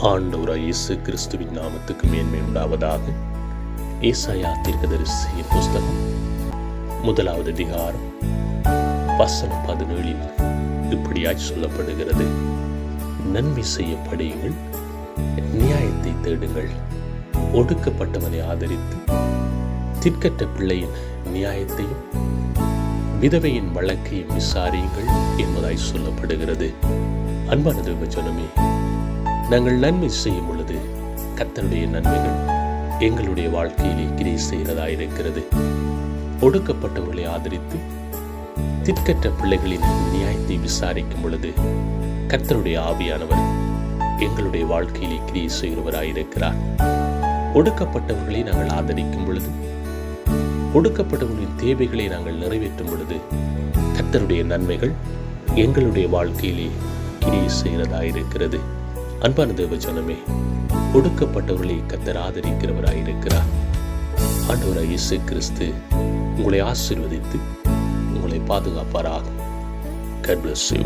ஆண்டவராகிய இயேசு கிறிஸ்துவின் நாமத்துக்கு மேன்மை உண்டாவதாக. ஏசாயா தீர்க்கதரிசியின் புஸ்தகம் 1வது அதிகாரம் வசனம் 17 இப்படியாய் சொல்லப்படுகிறது: நன்மை செய்ய படியுங்கள், நியாயத்தை தேடுங்கள், ஒடுக்கப்பட்டவனை ஆதரித்து திக்கற்ற பிள்ளையின் நியாயத்தையும் விதவையின் வழக்கையும் விசாரியுங்கள் என்பதாய் சொல்லப்படுகிறது. அன்பான தேவஜனமே, நாங்கள் நன்மை செய்யும் பொழுது கர்த்தருடைய நன்மைகள் எங்களுடைய வாழ்க்கையிலே கிரியை செய்கிறதாயிருக்கிறது. ஒடுக்கப்பட்டவர்களை ஆதரித்து திக்கற்ற பிள்ளைகளின் நியாயத்தை விசாரிக்கும் பொழுது கர்த்தருடைய ஆவியானவர் எங்களுடைய வாழ்க்கையிலே கிரியை செய்கிறவராயிருக்கிறார். ஒடுக்கப்பட்டவர்களை நாங்கள் ஆதரிக்கும் பொழுது, ஒடுக்கப்பட்டவர்களின் தேவைகளை நாங்கள் நிறைவேற்றும் பொழுது கர்த்தருடைய நன்மைகள் எங்களுடைய வாழ்க்கையிலே கிரியை செய்கிறதாயிருக்கிறது. அன்பான தேவஜனமே, ஒடுக்கப்பட்டவர்களை கர்த்தர் ஆதரிக்கிறவராயிருக்கிறார். ஆண்டவராகிய இயேசு கிறிஸ்து உங்களை ஆசீர்வதித்து உங்களை பாதுகாப்பாராக. God bless you.